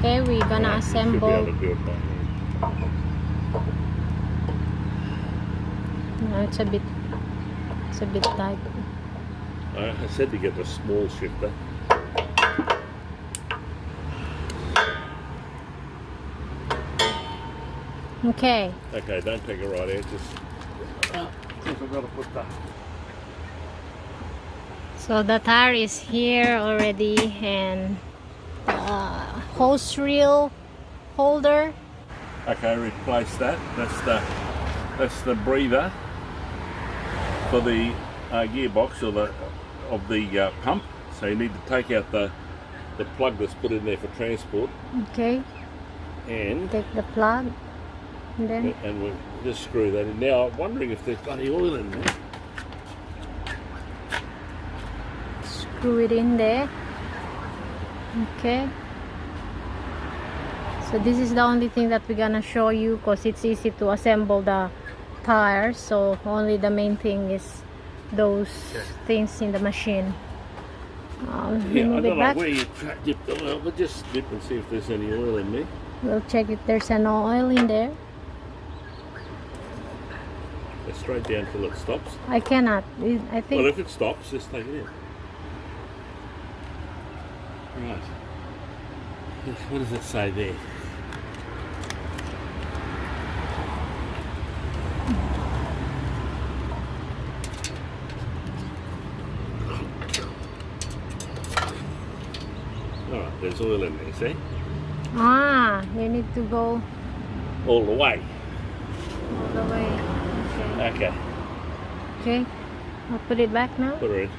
Okay, we're gonna assemble. No, it's a bit tight. I said to get the small shifter. Okay. Okay, don't take it right out. Just I've got to put that. So the tire is here already, and hose reel holder. Okay, replace that. That's the breather for the gearbox or of the pump. So you need to take out the plug that's put in there for transport. Okay. And take the plug, and then we'll just screw that in. Now I'm wondering if there's bloody oil in there. screw it in there. Okay. So this is the only thing that we're gonna show you, because it's easy to assemble the tires. So only the main thing is those things in the machine. Yeah, I don't know where you dip the oil, but just dip and see if there's any oil in there. We'll check if there's an oil in there. Go straight down till it stops. I cannot. I think. Well, if it stops, just take it in. Right. What does it say there? Alright, there's oil in there, see? Ah, you need to go All the way. all the way. Okay. Okay. Okay. I'll put it back now. Put her in.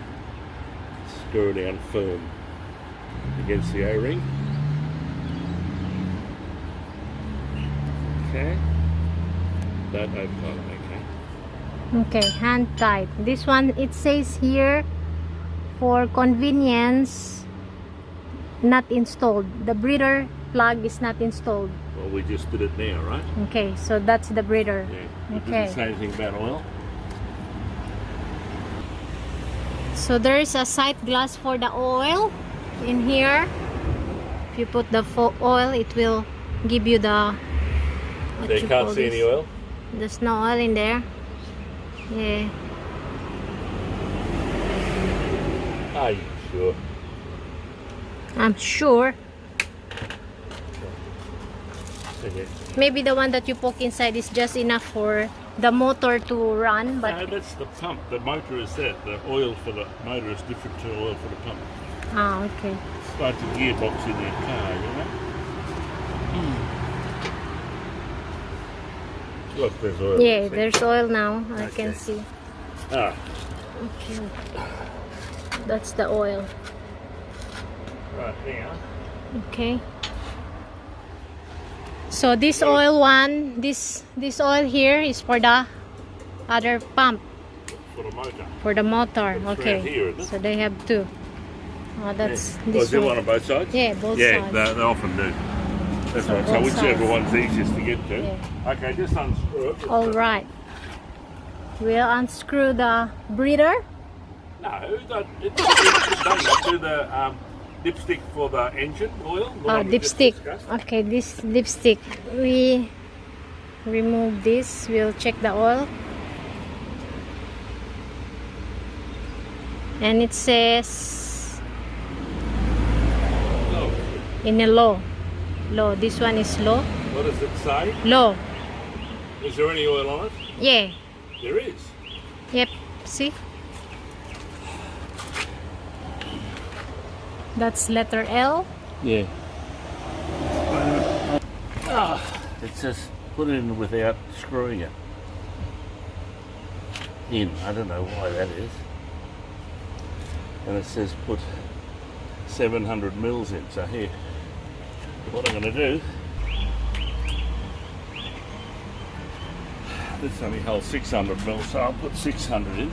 Screw it down firm against the O-ring. Okay. Don't open it, okay. Okay, hand tight. This one, it says here, for convenience, not installed. The breather plug is not installed. Well, we just did it now, right? Okay, so that's the breather. Yeah. It Okay. doesn't say anything about oil. So there is a sight glass for the oil in here. If you put the oil, it will give you the. So you can't see any oil? There's no oil in there. Yeah. Are you sure? I'm sure. Okay. Maybe the one that you poke inside is just enough for the motor to run, but No, that's the pump. The motor is that. The oil for the motor is different to oil for the pump. ah, okay. It's like the gearbox in your car, you know? Look, there's oil. Yeah, see? there's oil now. I Okay. can see. Ah, Okay. That's the oil. right now. Okay. So this oil one, this oil here is for the other pump, For the motor. for the motor. It's around Okay. here, isn't it? So they have two. Oh, that's Yeah. this is there one. one on both sides? Yeah, both Yeah, sides. they often do. That's So right. So both whichever sides. one's easiest to get to. Yeah. Okay, just unscrew it. All right. We'll unscrew the breather. No, it's don't do the dipstick for the engine oil. the one we just Dipstick. discussed. Okay, this dipstick. We remove this. We'll check the oil. And it says Oh, in a low. Low. This one is low. what does it say? Low. Is there any oil on it? Yeah. There is. Yep. See? That's letter L. Yeah. It says put it in without screwing it in. I don't know why that is. And it says put 700 mils in. So here, what I'm going to do, this only holds 600 mils, so I'll put 600 in.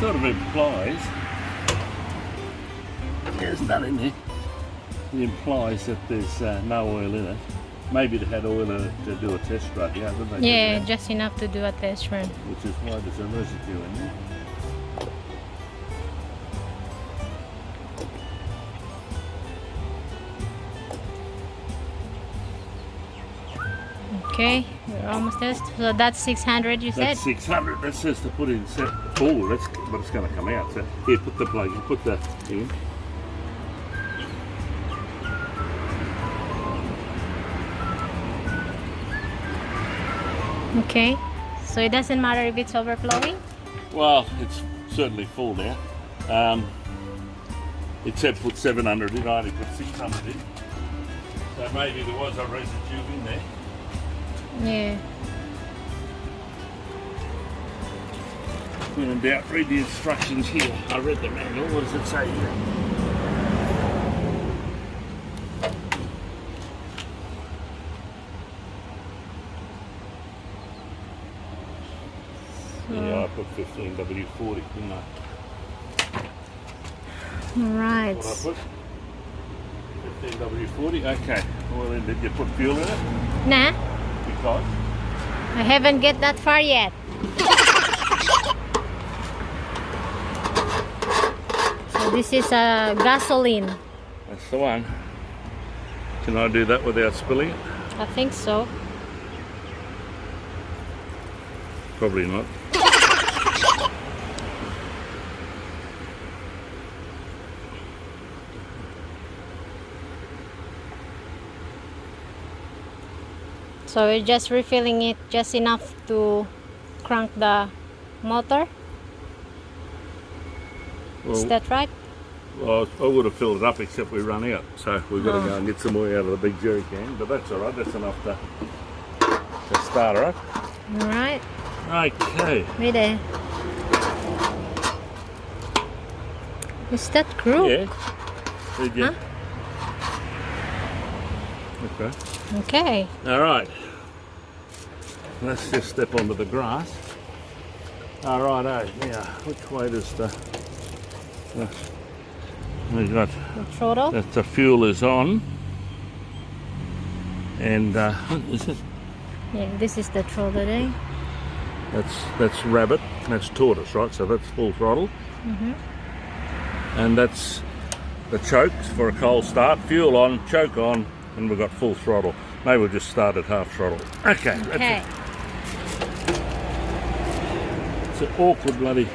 sort of implies there's none in there. It implies that there's no oil in it. Maybe they had oil in it to do a test run, yeah, didn't they? Yeah, just enough to do a test run. Which is why there's a residue in there. Okay, we're almost there. So that's 600, you said? That's 600. That says to put in set full. That's but it's going to come out. So here, put the plug. Put the in. Okay, so it doesn't matter if it's overflowing? Well, it's certainly full now. It said put 700 in. I only put 600 in. So maybe there was a residue in there. Yeah. When in doubt, read the instructions here. I read the manual. What does it say here? Yeah, I put 15W40, didn't I? Right. What I put? 15W40. Okay. Well then, did you put fuel in it? Nah, Because I haven't get that far yet. So this is a gasoline. that's the one. Can I do that without spilling it? I think so. Probably not. So we're just refilling it just enough to crank the motor. Is Well, that right? well, I would have filled it up except we run out. So we've got to go and get some more out of the big jerry can. But that's alright, that's enough to start her up. Alright. Okay. Wait there. Is that crew? Yeah. Did you? Huh? Okay. Okay. Alright. Let's just step onto the grass. Alright, now, which way does we've got The throttle? that the fuel is on. And, what is it? Yeah, this is the throttle there. That's rabbit, that's tortoise, right? So that's full throttle. And that's the chokes for a cold start. Fuel on, choke on, and we've got full throttle. Maybe we'll just start at half throttle. Okay. Okay. It's an awkward bloody...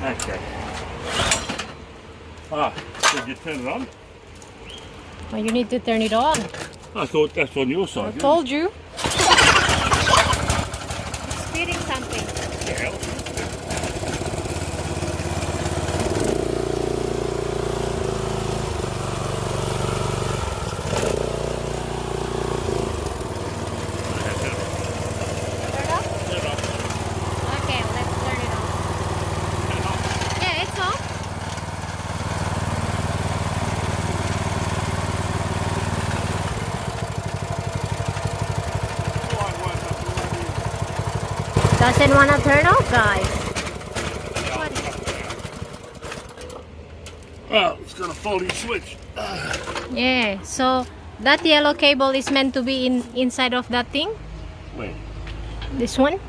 Okay. Ah, did you turn it on? Well, you need to turn it on. I thought that's on your side. I told you. It's spitting something. Yeah. Turn off? Okay, let's turn it on. Yeah, it's off. Doesn't want to turn off, guys. What? Oh, it's got a faulty switch. Yeah, so that yellow cable is meant to be inside of that thing. Where? This one.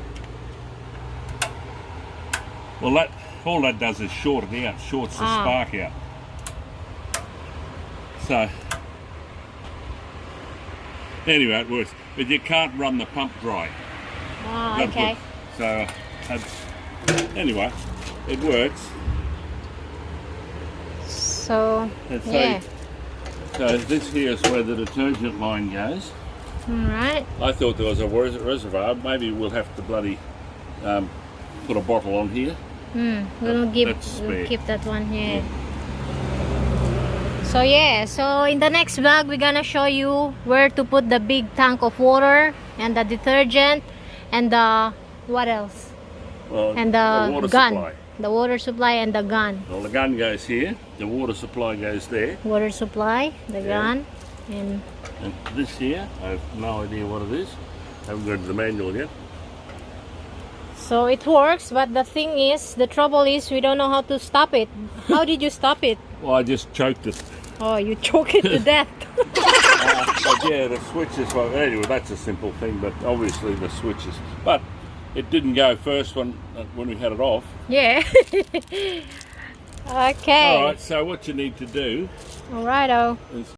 Well, that all that does is short it out, shorts the spark out. So, anyway, it works. But you can't run the pump dry. Oh, That's okay. what- So, anyway, it works. So, And so, yeah. so this here is where the detergent line goes. Alright. I thought there was a reservoir. Maybe we'll have to bloody put a bottle on here. We'll That's spare. keep that one here. So yeah, so in the next vlog we're gonna show you where to put the big tank of water and the detergent and the what else? Well, And the water gun. supply. The water supply and the gun. Well, the gun goes here. The water supply goes there. Water supply, the Yeah. gun. And And this here, I have no idea what it is. I haven't read the manual yet. so it works, but the thing is, the trouble is we don't know how to stop it. How did you stop it? Well, I just choked it. Oh, you choke it to death. But yeah, the switches, well, anyway, that's a simple thing, but obviously the switches. But it didn't go first when we had it off. Yeah. Okay. All right, so what you need to do Alrighto. is